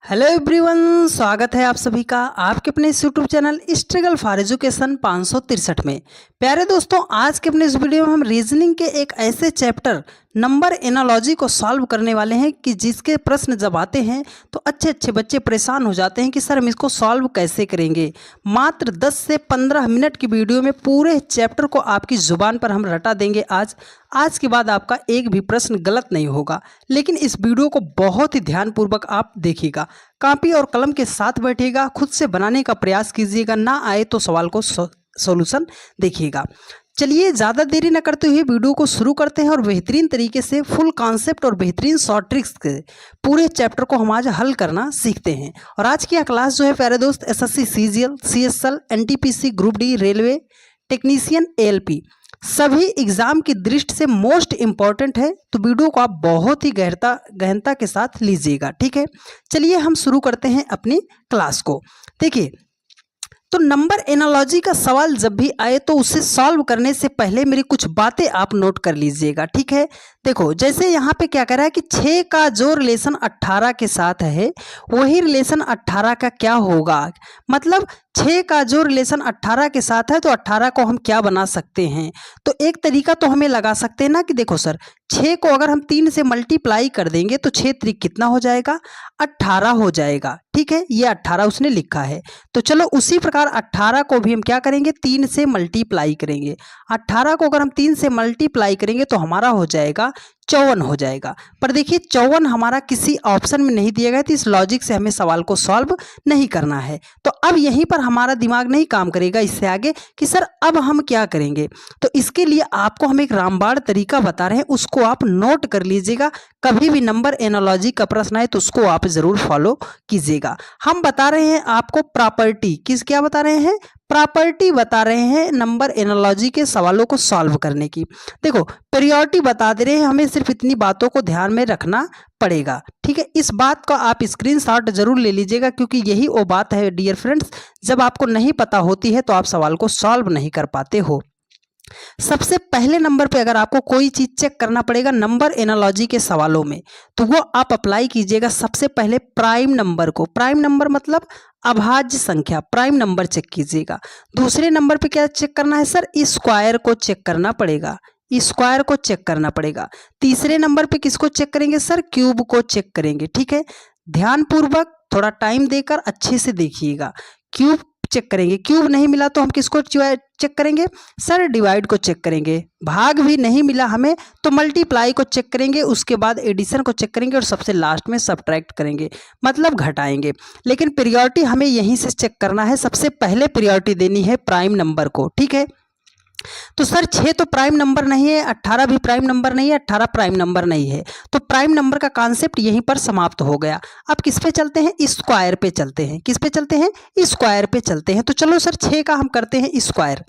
Hello everyone, स्वागत है आप सभी का आपके अपने इस YouTube channel struggle for education 563 में। प्यारे दोस्तों, आज के अपने इस वीडियो में हम रीजनिंग के एक ऐसे चैप्टर नंबर एनालॉजी को सॉल्व करने वाले हैं कि जिसके प्रश्न जब आते हैं तो अच्छे अच्छे बच्चे परेशान हो जाते हैं कि सर हम इसको सॉल्व कैसे करेंगे। मात्र 10 से 15 मिनट की वीडियो में पूरे चैप्टर को आपकी ज़ुबान पर हम रटा देंगे। आज के बाद आपका एक भी प्रश्न गलत नहीं होगा, लेकिन इस वीडियो को बहुत ही ध्यानपूर्वक आप देखिएगा। कॉपी और कलम के साथ बैठिएगा, खुद से बनाने का प्रयास कीजिएगा, ना आए तो सवाल को सॉल्यूशन देखिएगा। चलिए ज़्यादा देरी न करते हुए वीडियो को शुरू करते हैं और बेहतरीन तरीके से फुल कॉन्सेप्ट और बेहतरीन शॉर्ट ट्रिक्स के पूरे चैप्टर को हम आज हल करना सीखते हैं। और आज की यह क्लास जो है प्यारे दोस्त SSC CGL, CSL, NTPC, group D, railway technician, ALP सभी एग्जाम की दृष्टि से मोस्ट इम्पॉर्टेंट है, तो वीडियो को आप बहुत ही गहनता के साथ लीजिएगा। ठीक है, चलिए हम शुरू करते हैं अपनी क्लास को। देखिए, तो नंबर एनालॉजी का सवाल जब भी आए तो उसे सॉल्व करने से पहले मेरी कुछ बातें आप नोट कर लीजिएगा। ठीक है, देखो जैसे यहाँ पे क्या कह रहा है कि 6 का जो रिलेशन 18 के साथ है वही रिलेशन 18 का क्या होगा। मतलब 6 का जो रिलेशन 18 के साथ है तो 18 को हम क्या बना सकते हैं। तो एक तरीका तो हमें लगा सकते हैं ना कि देखो सर 6 को अगर हम 3 से मल्टीप्लाई कर देंगे तो 6 त्रिक कितना हो जाएगा, 18 हो जाएगा। ठीक है, ये 18 उसने लिखा है, तो चलो उसी प्रकार 18 को भी हम क्या करेंगे, 3 से मल्टीप्लाई करेंगे। 18 को अगर हम 3 से मल्टीप्लाई करेंगे तो हमारा हो जाएगा 54 हो जाएगा। पर देखिए 54 हमारा किसी ऑप्शन में नहीं दिया गया, तो इस लॉजिक से हमें सवाल को सॉल्व नहीं करना है। तो अब यहीं पर हमारा दिमाग नहीं काम करेगा इससे आगे कि सर अब हम क्या करेंगे। तो इसके लिए आपको हम एक रामबाण तरीका बता रहे हैं, उसको आप नोट कर लीजिएगा। कभी भी नंबर एनालॉजी का प्रश्न आए तो उसको आप जरूर फॉलो कीजिएगा। हम बता रहे हैं आपको प्रॉपर्टी, क्या बता रहे हैं, प्रॉपर्टी बता रहे हैं नंबर एनालॉजी के सवालों को सॉल्व करने की। देखो प्रायोरिटी बता दे रहे हैं, हमें सिर्फ इतनी बातों को ध्यान में रखना पड़ेगा। ठीक है, इस बात का आप स्क्रीनशॉट जरूर ले लीजिएगा, क्योंकि यही वो बात है डियर फ्रेंड्स, जब आपको नहीं पता होती है तो आप सवाल को सॉल्व नहीं कर पाते हो। सबसे पहले नंबर पे अगर आपको कोई चीज चेक करना पड़ेगा नंबर एनालॉजी के सवालों में, तो वो आप अप्लाई कीजिएगा सबसे पहले प्राइम नंबर को। प्राइम नंबर मतलब अभाज्य संख्या, प्राइम नंबर चेक कीजिएगा। दूसरे नंबर पे क्या चेक करना है सर, स्क्वायर को चेक करना पड़ेगा, स्क्वायर को चेक करना पड़ेगा। तीसरे नंबर पे किसको चेक करेंगे सर, क्यूब को चेक करेंगे। ठीक है, ध्यानपूर्वक थोड़ा टाइम देकर अच्छे से देखिएगा। क्यूब चेक करेंगे, क्यूब नहीं मिला तो हम किसको चेक करेंगे सर, डिवाइड को चेक करेंगे। भाग भी नहीं मिला हमें तो मल्टीप्लाई को चेक करेंगे, उसके बाद एडिशन को चेक करेंगे और सबसे लास्ट में सब्ट्रैक्ट करेंगे, मतलब घटाएंगे। लेकिन प्रायोरिटी हमें यहीं से चेक करना है, सबसे पहले प्रायोरिटी देनी है प्राइम नंबर को। ठीक है, तो सर 6 तो प्राइम नंबर नहीं है, 18 भी प्राइम नंबर नहीं है, 18 प्राइम नंबर नहीं है, तो प्राइम नंबर का कॉन्सेप्ट यहीं पर समाप्त हो गया। अब किस पे चलते हैं, स्क्वायर पे चलते हैं। किस पे चलते हैं, स्क्वायर पे चलते हैं। तो चलो सर 6 का हम करते हैं स्क्वायर।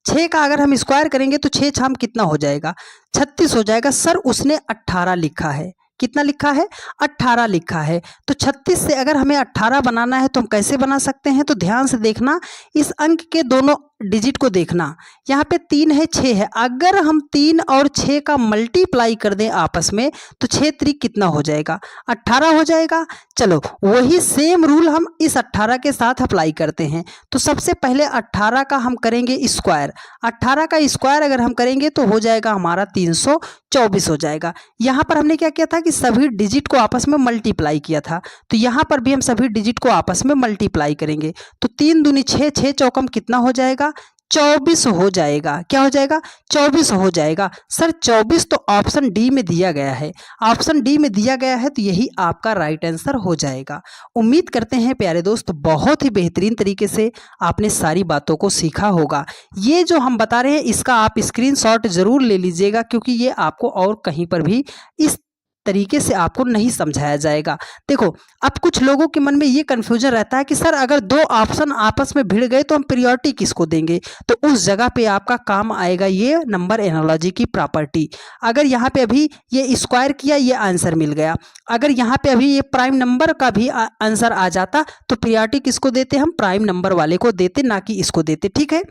6 का अगर हम स्क्वायर करेंगे तो 6 छाम कितना हो जाएगा, 36 हो जाएगा। सर उसने 18 लिखा है, कितना लिखा है, 18 लिखा है। तो 36 से अगर हमें 18 बनाना है तो हम कैसे बना सकते हैं, तो ध्यान से देखना, इस अंक के दोनों डिजिट को देखना। यहाँ पे 3 है, 6 है, अगर हम 3 और 6 का मल्टीप्लाई कर दें आपस में तो 6 त्रिक कितना हो जाएगा, 18 हो जाएगा। चलो वही सेम रूल हम इस 18 के साथ अप्लाई करते हैं। तो सबसे पहले 18 का हम करेंगे स्क्वायर। 18 का स्क्वायर अगर हम करेंगे तो हो जाएगा हमारा 324 हो जाएगा। यहाँ पर हमने क्या किया था कि सभी डिजिट को आपस में मल्टीप्लाई किया था, तो यहाँ पर भी हम सभी डिजिट को आपस में मल्टीप्लाई करेंगे। तो 3 दूनी 6, 6 चौकम कितना हो जाएगा, 24 हो जाएगा। क्या हो जाएगा, 24 हो जाएगा। सर 24 तो ऑप्शन डी में दिया गया है, ऑप्शन डी में दिया गया है, तो यही आपका राइट आंसर हो जाएगा। उम्मीद करते हैं प्यारे दोस्त बहुत ही बेहतरीन तरीके से आपने सारी बातों को सीखा होगा। ये जो हम बता रहे हैं इसका आप स्क्रीनशॉट जरूर ले लीजिएगा, क्योंकि ये आपको और कहीं पर भी इस तरीके से आपको नहीं समझाया जाएगा। देखो अब कुछ लोगों के मन में ये कन्फ्यूजन रहता है कि सर अगर 2 ऑप्शन आपस में भिड़ गए तो हम प्रायोरिटी किसको देंगे, तो उस जगह पे आपका काम आएगा ये नंबर एनालॉजी की प्रॉपर्टी। अगर यहाँ पे अभी ये स्क्वायर किया, ये आंसर मिल गया, अगर यहाँ पे अभी ये प्राइम नंबर का भी आंसर आ जाता तो प्रायोरिटी किसको देते, हम प्राइम नंबर वाले को देते, ना कि इसको देते। ठीक है,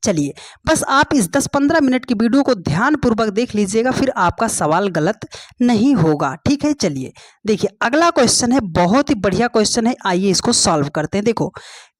चलिए, बस आप इस 10-15 मिनट की वीडियो को ध्यानपूर्वक देख लीजिएगा, फिर आपका सवाल गलत नहीं होगा। ठीक है, चलिए देखिए अगला क्वेश्चन है, बहुत ही बढ़िया क्वेश्चन है, आइए इसको सॉल्व करते हैं। देखो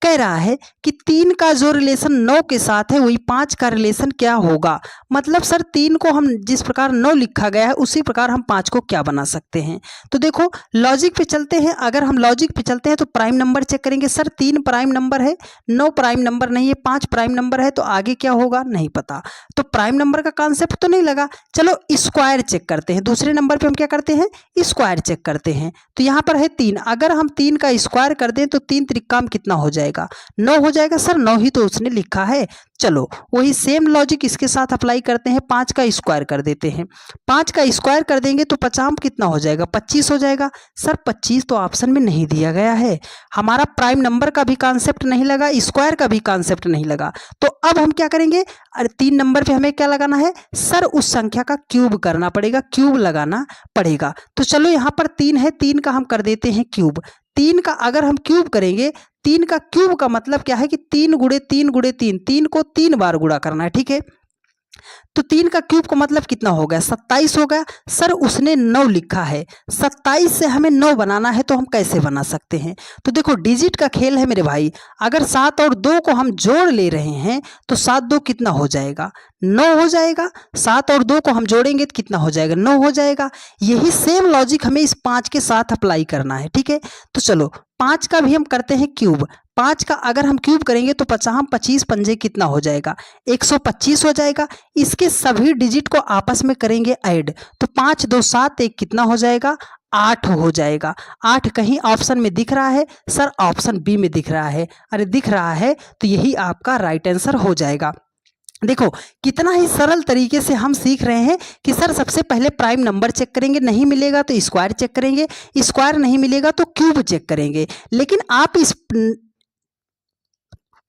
कह रहा है कि 3 का जो रिलेशन 9 के साथ है वही 5 का रिलेशन क्या होगा। मतलब सर 3 को हम जिस प्रकार 9 लिखा गया है उसी प्रकार हम 5 को क्या बना सकते हैं। तो देखो लॉजिक पे चलते हैं, अगर हम लॉजिक पे चलते हैं तो प्राइम नंबर चेक करेंगे। सर 3 प्राइम नंबर है, 9 प्राइम नंबर नहीं है, 5 प्राइम नंबर है, तो आगे क्या होगा नहीं पता, तो प्राइम नंबर का कॉन्सेप्ट तो नहीं लगा। चलो स्क्वायर चेक करते हैं, दूसरे नंबर पे हम क्या करते हैं स्क्वायर चेक करते हैं। तो यहाँ पर है 3, अगर हम 3 का स्क्वायर कर दें तो 3 त्रिकाम कितना हो जाएगा 9 हो जाएगा। सर 9 ही तो उसने लिखा है। चलो वही सेम लॉजिक इसके साथ अप्लाई करते हैं, 5 का स्क्वायर कर देते हैं। 5 का स्क्वायर कर देंगे तो 50 कितना हो जाएगा 25 हो जाएगा। सर 25 तो ऑप्शन में नहीं दिया गया है, हमारा प्राइम नंबर का भी कॉन्सेप्ट नहीं लगा, स्क्वायर का भी कॉन्सेप्ट नहीं लगा। तो अब हम क्या करेंगे, 3 नंबर पे हमें क्या लगाना है सर उस संख्या का क्यूब करना पड़ेगा, क्यूब लगाना पड़ेगा। तो चलो यहाँ पर 3 है, 3 का हम कर देते हैं क्यूब। 3 का अगर हम क्यूब करेंगे, 3 का क्यूब का मतलब क्या है कि 3 गुणे 3 गुणे 3, 3 को 3 बार गुणा करना है। ठीक है, तो 3 का क्यूब का मतलब कितना हो गया 27 हो गया। सर उसने 9 लिखा है, 27 से हमें 9 बनाना है, तो हम कैसे बना सकते हैं। तो देखो डिजिट का खेल है मेरे भाई, अगर 7 और 2 को हम जोड़ ले रहे हैं तो 7 2 कितना हो जाएगा 9 हो जाएगा। 7 और 2 को हम जोड़ेंगे तो कितना हो जाएगा 9 हो जाएगा। यही सेम लॉजिक हमें इस 5 के साथ अप्लाई करना है। ठीक है, तो चलो 5 का भी हम करते हैं क्यूब। 5 का अगर हम क्यूब करेंगे तो 25 पंजे कितना हो जाएगा 125 हो जाएगा। इसके सभी डिजिट को आपस में करेंगे ऐड, तो 5 2 7 1 कितना हो जाएगा 8 हो जाएगा। 8 कहीं ऑप्शन में दिख रहा है सर, ऑप्शन बी में दिख रहा है। अरे दिख रहा है तो यही आपका राइट आंसर हो जाएगा। देखो कितना ही सरल तरीके से हम सीख रहे हैं कि सर सबसे पहले प्राइम नंबर चेक करेंगे, नहीं मिलेगा तो स्क्वायर चेक करेंगे, स्क्वायर नहीं मिलेगा तो क्यूब चेक करेंगे। लेकिन आप इस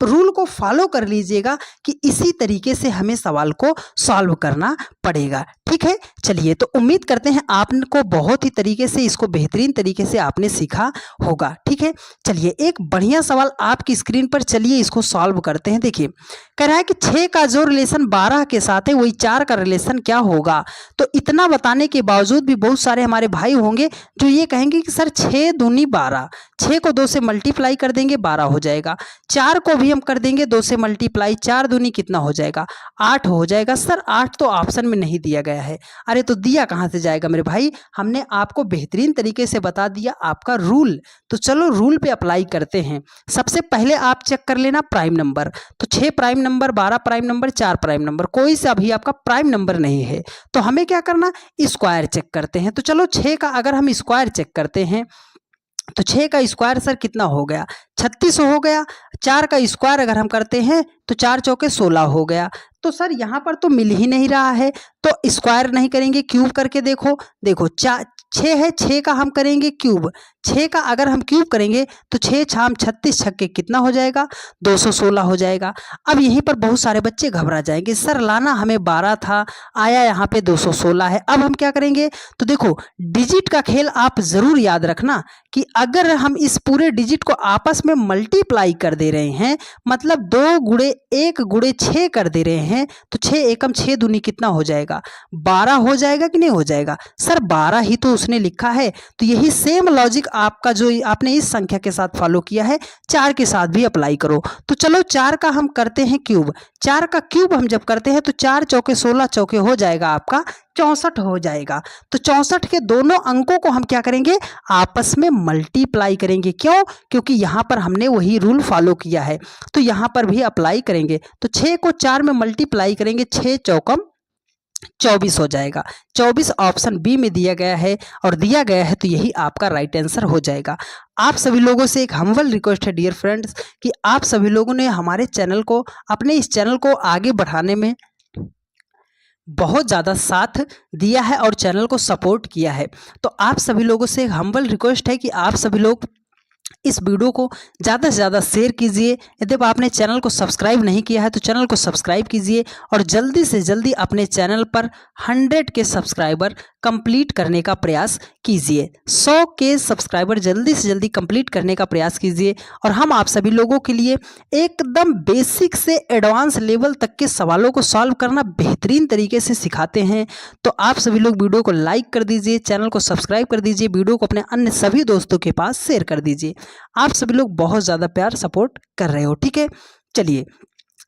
रूल को फॉलो कर लीजिएगा कि इसी तरीके से हमें सवाल को सॉल्व करना पड़ेगा। ठीक है, चलिए तो उम्मीद करते हैं आपको बहुत ही तरीके से इसको बेहतरीन तरीके से आपने सीखा होगा। ठीक है, चलिए एक बढ़िया सवाल आपकी स्क्रीन पर, चलिए इसको सॉल्व करते हैं। देखिए कह रहा है कि 6 का जो रिलेशन 12 के साथ है वही 4 का रिलेशन क्या होगा। तो इतना बताने के बावजूद भी बहुत सारे हमारे भाई होंगे जो ये कहेंगे कि सर 6 दूनी 12, 6 को 2 से मल्टीप्लाई कर देंगे 12 हो जाएगा, 4 को भी हम कर देंगे 2 से मल्टीप्लाई, 4 दूनी कितना हो जाएगा 8 हो जाएगा। सर 8 तो ऑप्शन में नहीं दिया गया है। अरे तो दिया कहाँ से जाएगा मेरे भाई, हमने आपको बेहतरीन तरीके से बता दिया आपका रूल। तो चलो रूल पे अप्लाई करते हैं। सबसे पहले आप चेक कर लेना प्राइम नंबर, तो 6 prime number, 12 prime number, 4 prime number, कोई सा भी आपका प्राइम नंबर नहीं है। तो हमें क्या करना स्क्वायर चेक करते हैं। तो चलो 6 का अगर हम स्क्वायर चेक करते हैं तो 6 का स्क्वायर सर कितना हो गया 36 हो गया। 4 का स्क्वायर अगर हम करते हैं तो 4 चौके 16 हो गया। तो सर यहाँ पर तो मिल ही नहीं रहा है, तो स्क्वायर नहीं करेंगे, क्यूब करके देखो। देखो 6 है, 6 का हम करेंगे क्यूब। 6 का अगर हम क्यूब करेंगे तो 6 छाम 36 छक्के कितना हो जाएगा 216 हो जाएगा। अब यहीं पर बहुत सारे बच्चे घबरा जाएंगे, सर लाना हमें 12 था, आया यहाँ पे 216 है। अब हम क्या करेंगे, तो देखो डिजिट का खेल आप जरूर याद रखना कि अगर हम इस पूरे डिजिट को आपस में मल्टीप्लाई कर दे रहे हैं, मतलब 2 गुणे 1 गुणे 6 कर दे रहे हैं, तो 6 एकम 6 दूनी कितना हो जाएगा 12 हो जाएगा कि नहीं हो जाएगा। सर 12 ही तो उसने लिखा है। तो यही सेम लॉजिक आपका जो आपने इस संख्या के साथ फॉलो किया है 4 के साथ भी अप्लाई करो। तो चलो 4 का हम करते हैं क्यूब। 4 का क्यूब हम जब करते हैं तो 4 चौके 16 चौके हो जाएगा आपका 64 हो जाएगा। तो 64 के दोनों अंकों को हम क्या करेंगे आपस में मल्टीप्लाई करेंगे। क्यों, क्योंकि यहाँ पर हमने वही रूल फॉलो किया है, तो यहाँ पर भी अप्लाई करेंगे। तो 6 को 4 में मल्टीप्लाई करेंगे, 6 चौकम 24 हो जाएगा। 24 ऑप्शन बी में दिया गया है और दिया गया है, तो यही आपका राइट आंसर हो जाएगा। आप सभी लोगों से एक हम्बल रिक्वेस्ट है डियर फ्रेंड्स कि आप सभी लोगों ने हमारे चैनल को, अपने इस चैनल को आगे बढ़ाने में बहुत ज़्यादा साथ दिया है और चैनल को सपोर्ट किया है। तो आप सभी लोगों से एक हम्बल रिक्वेस्ट है कि आप सभी लोग इस वीडियो को ज़्यादा से ज़्यादा शेयर कीजिए। यदि आपने चैनल को सब्सक्राइब नहीं किया है तो चैनल को सब्सक्राइब कीजिए और जल्दी से जल्दी अपने चैनल पर 100 के सब्सक्राइबर कंप्लीट करने का प्रयास कीजिए। 100 के सब्सक्राइबर जल्दी से जल्दी कंप्लीट करने का प्रयास कीजिए और हम आप सभी लोगों के लिए एकदम बेसिक से एडवांस लेवल तक के सवालों को सॉल्व करना बेहतरीन तरीके से सिखाते हैं। तो आप सभी लोग वीडियो को लाइक कर दीजिए, चैनल को सब्सक्राइब कर दीजिए, वीडियो को अपने अन्य सभी दोस्तों के पास शेयर कर दीजिए। आप सभी लोग बहुत ज़्यादा प्यार सपोर्ट कर रहे हो, ठीक है। चलिए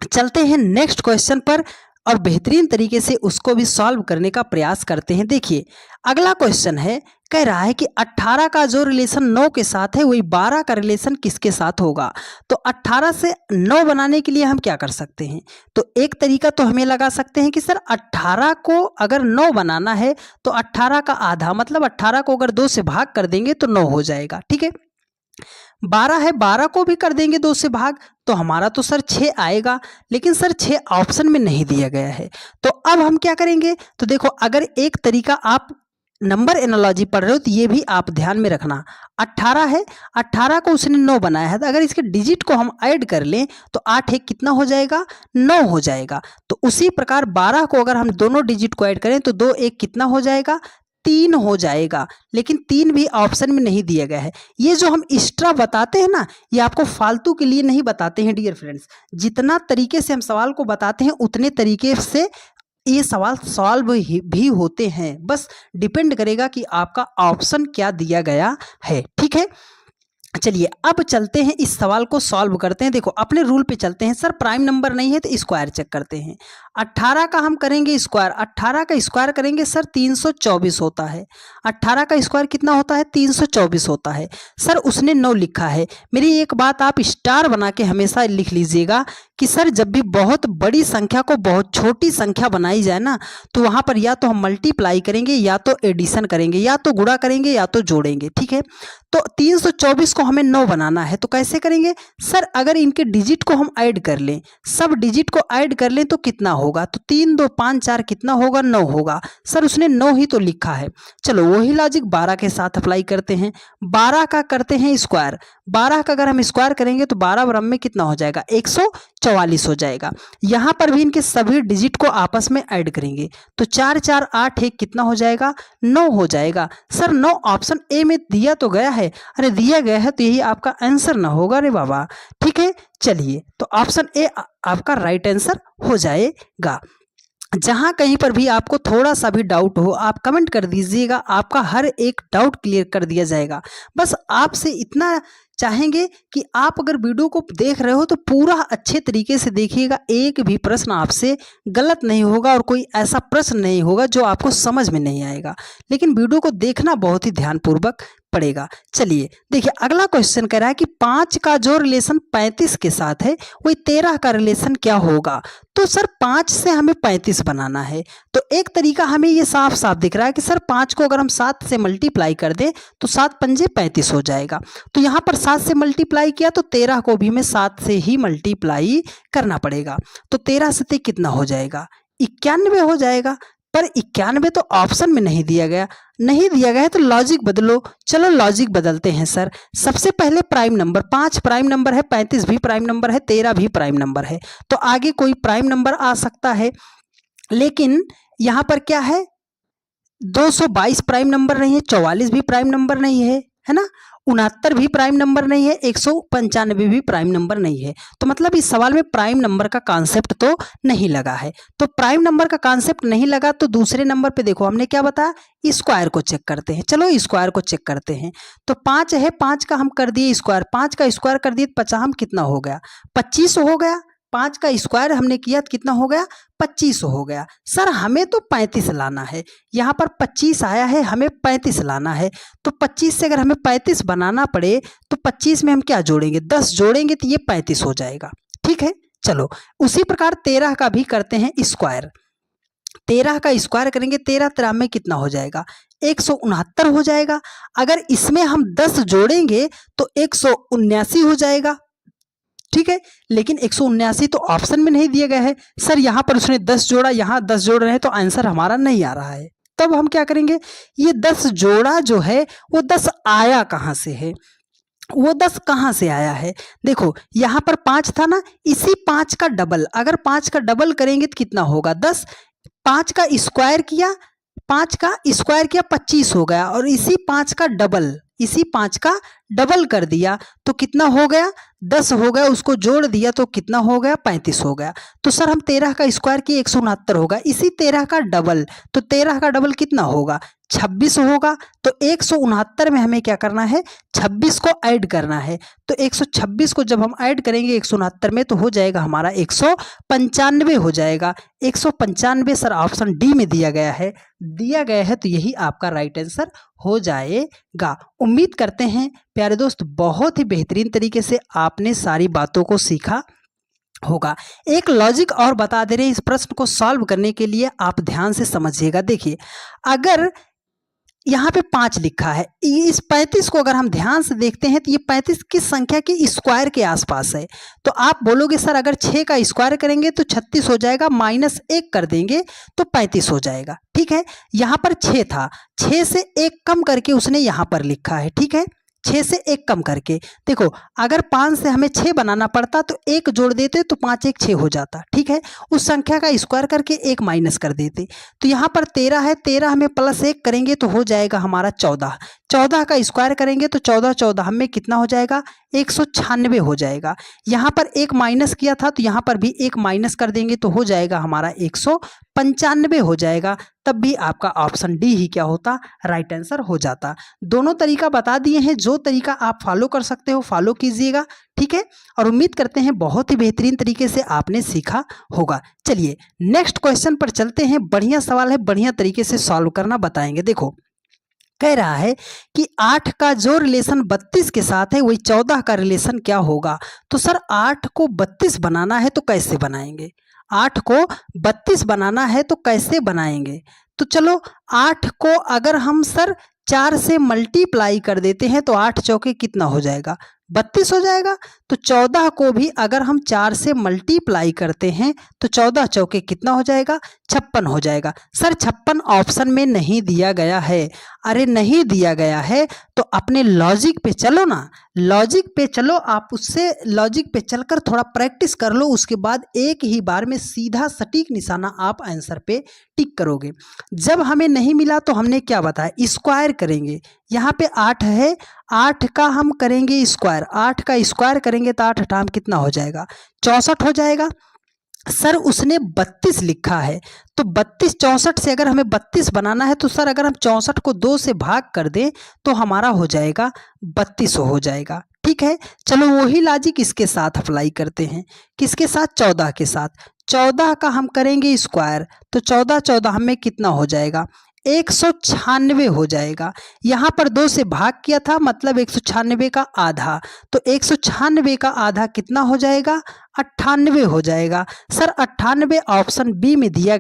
चलते हैं नेक्स्ट क्वेश्चन पर और बेहतरीन तरीके से उसको भी सॉल्व करने का प्रयास करते हैं। देखिए अगला क्वेश्चन है, कह रहा है कि 18 का जो रिलेशन 9 के साथ है वही 12 का रिलेशन किसके साथ होगा। तो 18 से 9 बनाने के लिए हम क्या कर सकते हैं। तो एक तरीका तो हमें लगा सकते हैं कि सर 18 को अगर 9 बनाना है तो 18 का आधा मतलब 18 को अगर 2 से भाग कर देंगे तो 9 हो जाएगा, ठीक है। 12 है, 12 को भी कर देंगे 2 से भाग तो हमारा तो सर 6 आएगा, लेकिन सर 6 ऑप्शन में नहीं दिया गया है। तो अब हम क्या करेंगे, तो देखो अगर एक तरीका आप नंबर एनालॉजी पढ़ रहे हो तो ये भी आप ध्यान में रखना। 18 है, 18 को उसने 9 बनाया है, तो अगर इसके डिजिट को हम ऐड कर लें तो 8 एक कितना हो जाएगा, 9 हो जाएगा। तो उसी प्रकार 12 को अगर हम दोनों डिजिट को ऐड करें तो 2 एक कितना हो जाएगा, 3 हो जाएगा। लेकिन 3 भी ऑप्शन में नहीं दिया गया है। ये जो हम एक्स्ट्रा बताते हैं ना, ये आपको फालतू के लिए नहीं बताते हैं डियर फ्रेंड्स। जितना तरीके से हम सवाल को बताते हैं उतने तरीके से ये सवाल सॉल्व भी होते हैं। बस डिपेंड करेगा कि आपका ऑप्शन क्या दिया गया है, ठीक है। चलिए अब चलते हैं इस सवाल को सॉल्व करते हैं। देखो अपने रूल पे चलते हैं। सर प्राइम नंबर नहीं है तो स्क्वायर चेक करते हैं। 18 का हम करेंगे स्क्वायर, 18 का स्क्वायर करेंगे सर 324 होता है। 18 का स्क्वायर कितना होता है, 324 होता है। सर उसने 9 लिखा है। मेरी एक बात आप स्टार बना के हमेशा लिख लीजिएगा कि सर जब भी बहुत बड़ी संख्या को बहुत छोटी संख्या बनाई जाए ना, तो वहाँ पर या तो हम मल्टीप्लाई करेंगे या तो एडिशन करेंगे या तो गुणा करेंगे या तो जोड़ेंगे, ठीक है। तो 324 को हमें 9 बनाना है तो कैसे करेंगे। सर अगर इनके डिजिट को हम ऐड कर लें, सब डिजिट को ऐड कर लें तो कितना होगा, तो 3 2 5 4 कितना होगा, 9 होगा। सर उसने 9 ही तो लिखा है। चलो वही लॉजिक 12 के साथ अप्लाई करते हैं। 12 का करते हैं स्क्वायर, 12 का अगर हम स्क्वायर करेंगे तो 12 बराबर में कितना हो जाएगा, 144 हो जाएगा। यहाँ पर भी इनके सभी डिजिट को आपस में ऐड करेंगे तो 4 4 8 1 कितना हो जाएगा, 9 हो जाएगा। सर 9 ऑप्शन ए में दिया तो गया है, अरे दिया गया है तो यही आपका आंसर ना होगा रे बाबा, ठीक है। चलिए तो ऑप्शन ए आपका राइट आंसर हो जाएगा। जहां कहीं पर भी आपको थोड़ा सा भी डाउट हो आप कमेंट कर दीजिएगा, आपका हर एक डाउट क्लियर कर दिया जाएगा। बस आपसे इतना चाहेंगे कि आप अगर वीडियो को देख रहे हो तो पूरा अच्छे तरीके से देखिएगा, एक भी प्रश्न आपसे गलत नहीं होगा और कोई ऐसा प्रश्न नहीं होगा जो आपको समझ में नहीं आएगा। लेकिन वीडियो को देखना बहुत ही ध्यानपूर्वक पड़ेगा। चलिए देखिए अगला क्वेश्चन कह रहा है कि 5 का जो रिलेशन 35 के साथ है वही 13 का रिलेशन क्या होगा। तो सर 5 से हमें 35 बनाना है। तो एक तरीका हमें ये साफ साफ दिख रहा है कि सर 5 को अगर हम 7 से मल्टीप्लाई कर दें तो 7 पंजे 35 हो जाएगा। तो यहाँ पर 7 से मल्टीप्लाई किया तो 13 को भी हमें 7 से ही मल्टीप्लाई करना पड़ेगा। तो 13 से कितना हो जाएगा, 91 हो जाएगा। पर 91 तो ऑप्शन में नहीं दिया गया है तो लॉजिक बदलो। चलो लॉजिक बदलते हैं सर। सबसे पहले प्राइम नंबर, 5 प्राइम नंबर है, 35 भी प्राइम नंबर है, 13 भी प्राइम नंबर है, तो आगे कोई प्राइम नंबर आ सकता है। लेकिन यहाँ पर क्या है, 222 प्राइम नंबर नहीं है, 44 भी प्राइम नंबर नहीं है ना, 69 भी प्राइम नंबर नहीं है, 195 भी प्राइम नंबर नहीं है। तो मतलब इस सवाल में प्राइम नंबर का कॉन्सेप्ट तो नहीं लगा है। तो प्राइम नंबर का कॉन्सेप्ट नहीं लगा तो दूसरे नंबर पे देखो हमने क्या बताया, स्क्वायर को चेक करते हैं। चलो स्क्वायर को चेक करते हैं। तो 5 है, 5 का हम कर दिए स्क्वायर, 5 का स्क्वायर कर दिए तो 50 कितना हो गया, 25 हो गया। 5 का स्क्वायर हमने किया तो कितना हो गया, 25 हो गया। सर हमें तो 35 लाना है, यहाँ पर 25 आया है, हमें 35 लाना है। तो 25 से अगर हमें 35 बनाना पड़े तो 25 में हम क्या जोड़ेंगे, 10 जोड़ेंगे तो ये 35 हो जाएगा, ठीक है। चलो उसी प्रकार 13 का भी करते हैं स्क्वायर। 13 का स्क्वायर करेंगे, 13 13 में कितना हो जाएगा, 169 हो जाएगा। अगर इसमें हम 10 जोड़ेंगे तो 179 हो जाएगा, ठीक है। लेकिन 179 तो ऑप्शन में नहीं दिया गया है। सर यहाँ पर उसने 10 जोड़ा, यहाँ 10 जोड़ रहे हैं तो आंसर हमारा नहीं आ रहा है। तब हम क्या करेंगे, ये 10 जोड़ा जो है वो 10 आया कहाँ से है। वो 10 कहाँ से आया है? देखो यहाँ पर 5 था ना, इसी 5 का डबल, अगर 5 का डबल करेंगे तो कितना होगा 10, 5 का स्क्वायर किया, 5 का स्क्वायर किया 25 हो गया, और इसी 5 का डबल, इसी 5 का डबल कर दिया तो कितना हो गया 10 हो गया, उसको जोड़ दिया तो कितना हो गया 35 हो गया। तो सर हम 13 का स्क्वायर किए 169 होगा, इसी 13 का डबल, तो 13 का डबल कितना होगा 26 होगा। तो 169 में हमें क्या करना है 26 को ऐड करना है, तो 126 को जब हम ऐड करेंगे 169 में तो हो जाएगा हमारा 195 हो जाएगा। 195 सर ऑप्शन डी में दिया गया है, दिया गया है तो यही आपका राइट आंसर हो जाएगा। उम्मीद करते हैं प्यारे दोस्त बहुत ही बेहतरीन तरीके से आपने सारी बातों को सीखा होगा। एक लॉजिक और बता दे रहे हैं, इस प्रश्न को सॉल्व करने के लिए आप ध्यान से समझिएगा। देखिए अगर यहाँ पे 5 लिखा है, इस 35 को अगर हम ध्यान से देखते हैं तो ये 35 किस संख्या के स्क्वायर के आसपास है, तो आप बोलोगे सर अगर 6 का स्क्वायर करेंगे तो 36 हो जाएगा, -1 कर देंगे तो 35 हो जाएगा। ठीक है, यहाँ पर 6 था, 6 से 1 कम करके उसने यहाँ पर लिखा है। ठीक है, 6 से 1 कम करके, देखो अगर 5 से हमें 6 बनाना पड़ता तो 1 जोड़ देते तो 5 1 6 हो जाता। ठीक है, उस संख्या का स्क्वायर करके 1 माइनस कर देते, तो यहाँ पर 13 है, 13 हमें +1 करेंगे तो हो जाएगा हमारा 14, 14 का स्क्वायर करेंगे तो 14 14 हमें कितना हो जाएगा 196 हो जाएगा। यहाँ पर 1 माइनस किया था तो यहाँ पर भी 1 माइनस कर देंगे तो हो जाएगा हमारा 195 हो जाएगा, तब भी आपका ऑप्शन डी ही क्या होता राइट आंसर हो जाता। दोनों तरीका बता दिए हैं, जो तरीका आप फॉलो कर सकते हो फॉलो कीजिएगा। ठीक है, और उम्मीद करते हैं बहुत ही बेहतरीन तरीके से आपने सीखा होगा। चलिए नेक्स्ट क्वेश्चन पर चलते हैं, बढ़िया सवाल है, बढ़िया तरीके से सॉल्व करना बताएंगे। देखो कह रहा है कि 8 का जो रिलेशन 32 के साथ है वही 14 का रिलेशन क्या होगा। तो सर 8 को 32 बनाना है तो कैसे बनाएंगे, 8 को 32 बनाना है तो कैसे बनाएंगे। तो चलो 8 को अगर हम सर 4 से मल्टीप्लाई कर देते हैं तो 8 चौके कितना हो जाएगा 32 हो जाएगा। तो 14 को भी अगर हम 4 से मल्टीप्लाई करते हैं तो 14 चौके कितना हो जाएगा 56 हो जाएगा। सर 56 ऑप्शन में नहीं दिया गया है, अरे नहीं दिया गया है तो अपने लॉजिक पे चलो ना, लॉजिक पे चलो, आप उससे लॉजिक पे चलकर थोड़ा प्रैक्टिस कर लो, उसके बाद एक ही बार में सीधा सटीक निशाना आप आंसर पे टिक करोगे। जब हमें नहीं मिला तो हमने क्या बताया स्क्वायर करेंगे, यहाँ पे 8 है, 8 का हम करेंगे स्क्वायर, 8 का स्क्वायर करेंगे तो 8 टाइम कितना हो जाएगा 64 हो जाएगा। सर उसने 32 लिखा है तो 32 64 से अगर हमें 32 बनाना है तो सर अगर हम 64 को 2 से भाग कर दें तो हमारा हो जाएगा 32 हो जाएगा। ठीक है, चलो वही लॉजिक इसके साथ अप्लाई करते हैं, किसके साथ 14 के साथ। 14 का हम करेंगे स्क्वायर तो 14 14 हमें कितना हो जाएगा 196 हो जाएगा। यहाँ पर 2 से भाग किया था मतलब 196 का आधा, तो 196 का आधा कितना हो जाएगा 98 हो जाएगा। सर 98 ऑप्शन बी में दिया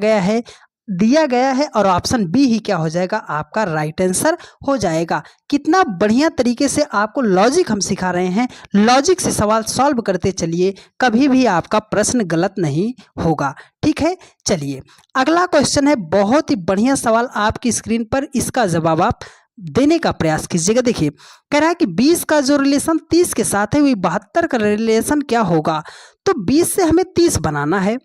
गया है और ऑप्शन बी ही क्या हो जाएगा आपका राइट आंसर हो जाएगा। कितना बढ़िया तरीके से आपको लॉजिक हम सिखा रहे हैं, लॉजिक से सवाल सॉल्व करते चलिए, कभी भी आपका प्रश्न गलत नहीं होगा। ठीक है, चलिए अगला क्वेश्चन है, बहुत ही बढ़िया सवाल आपकी स्क्रीन पर, इसका जवाब आप देने का प्रयास कीजिएगा। देखिए कह रहा है कि 20 का जो रिलेशन 30 के साथ है वही 72 का रिलेशन क्या होगा। तो 20 से हमें 30 बनाना है,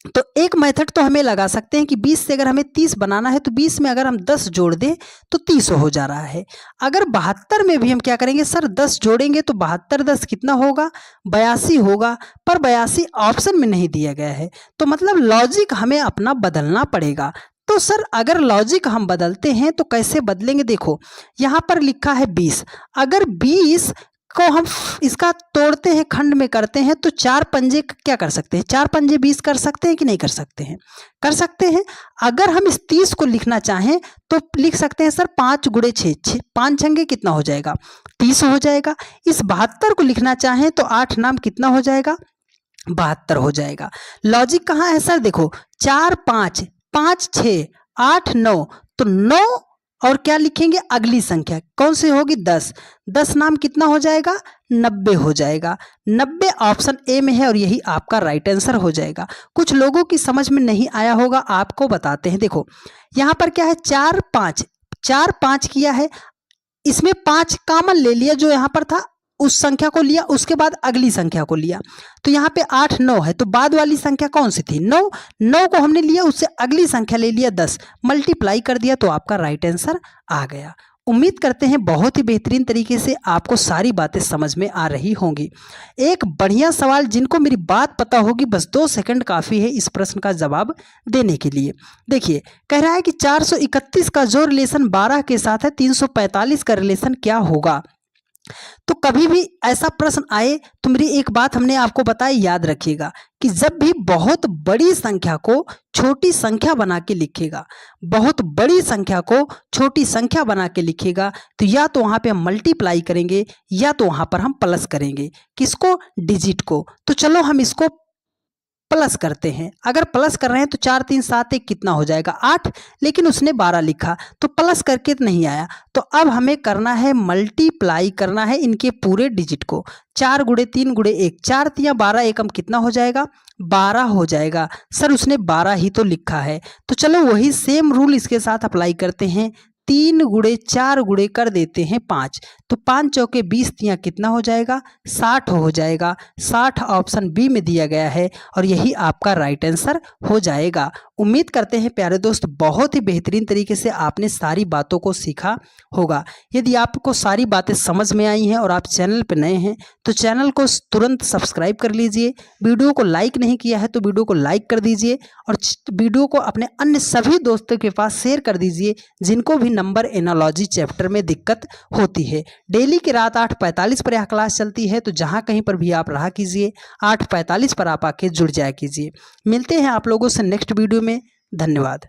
तो एक मेथड तो हमें लगा सकते हैं कि 20 से अगर हमें 30 बनाना है तो 20 में अगर हम 10 जोड़ दें तो 30 हो जा रहा है। अगर 72 में भी हम क्या करेंगे सर 10 जोड़ेंगे तो 72 10 कितना होगा 82 होगा, पर 82 ऑप्शन में नहीं दिया गया है, तो मतलब लॉजिक हमें अपना बदलना पड़ेगा। तो सर अगर लॉजिक हम बदलते हैं तो कैसे बदलेंगे, देखो यहाँ पर लिखा है 20, अगर 20 को हम इसका तोड़ते हैं खंड में करते हैं तो 4 पंजे क्या कर सकते हैं, 4 पंजे 20 कर सकते हैं कि नहीं कर सकते हैं, कर सकते हैं। अगर हम इस 30 को लिखना चाहें तो लिख सकते हैं सर 5 गुणे 6, 5 छंगे कितना हो जाएगा 30 हो जाएगा। इस 72 को लिखना चाहें तो 8 नाम कितना हो जाएगा 72 हो जाएगा। लॉजिक कहाँ है सर, देखो 4 5 5 6 8 9, तो 9 और क्या लिखेंगे अगली संख्या कौन सी होगी 10, 10 नाम कितना हो जाएगा 90 हो जाएगा। 90 ऑप्शन ए में है और यही आपका राइट आंसर हो जाएगा। कुछ लोगों की समझ में नहीं आया होगा, आपको बताते हैं। देखो यहाँ पर क्या है 4 5 किया है, इसमें 5 कॉमन ले लिया जो यहाँ पर था उस संख्या को लिया, उसके बाद अगली संख्या को लिया। तो यहाँ पे 8 9 है, तो बाद वाली संख्या कौन सी थी? 9। 9 को हमने लिया, उससे अगली संख्या ले लिया 10, मल्टीप्लाई कर दिया, तो आपका राइट आंसर आ गया। उम्मीद करते हैं बहुत ही बेहतरीन तरीके से आपको सारी बातें समझ में आ रही होंगी। एक बढ़िया सवाल, जिनको मेरी बात पता होगी, बस 2 सेकंड काफ़ी है इस प्रश्न का जवाब देने के लिए। देखिए, कह रहा है कि 431 का जो रिलेशन 12 के साथ है, 345 का रिलेशन क्या होगा? तो कभी भी ऐसा प्रश्न आए तो मेरी एक बात हमने आपको बताई, याद रखिएगा कि जब भी बहुत बड़ी संख्या को छोटी संख्या बना के लिखेगा, बहुत बड़ी संख्या को छोटी संख्या बना के लिखेगा, तो या तो वहाँ पे हम मल्टीप्लाई करेंगे या तो वहाँ पर हम प्लस करेंगे। किसको? डिजिट को। तो चलो हम इसको प्लस करते हैं। अगर प्लस कर रहे हैं तो 4 3 7 1 कितना हो जाएगा? 8, लेकिन उसने 12 लिखा तो प्लस करके नहीं आया। तो अब हमें करना है मल्टीप्लाई करना है इनके पूरे डिजिट को। 4 गुणे 3 गुणे 1, 4 तिया 12, एकम कितना हो जाएगा? 12 हो जाएगा। सर उसने 12 ही तो लिखा है। तो चलो वही सेम रूल इसके साथ अप्लाई करते हैं। 3 गुणे 4 गुणे कर देते हैं 5, तो 5 चौके 20 तिया कितना हो जाएगा? 60 हो जाएगा। 60 ऑप्शन बी में दिया गया है और यही आपका राइट आंसर हो जाएगा। उम्मीद करते हैं प्यारे दोस्त बहुत ही बेहतरीन तरीके से आपने सारी बातों को सीखा होगा। यदि आपको सारी बातें समझ में आई हैं और आप चैनल पर नए हैं तो चैनल को तुरंत सब्सक्राइब कर लीजिए। वीडियो को लाइक नहीं किया है तो वीडियो को लाइक कर दीजिए और वीडियो को अपने अन्य सभी दोस्तों के पास शेयर कर दीजिए जिनको भी नंबर एनालॉजी चैप्टर में दिक्कत होती है। डेली की रात 8:45 पर यह क्लास चलती है, तो जहां कहीं पर भी आप रहा कीजिए 8:45 पर आप आके जुड़ जाया कीजिए। मिलते हैं आप लोगों से नेक्स्ट वीडियो में। धन्यवाद।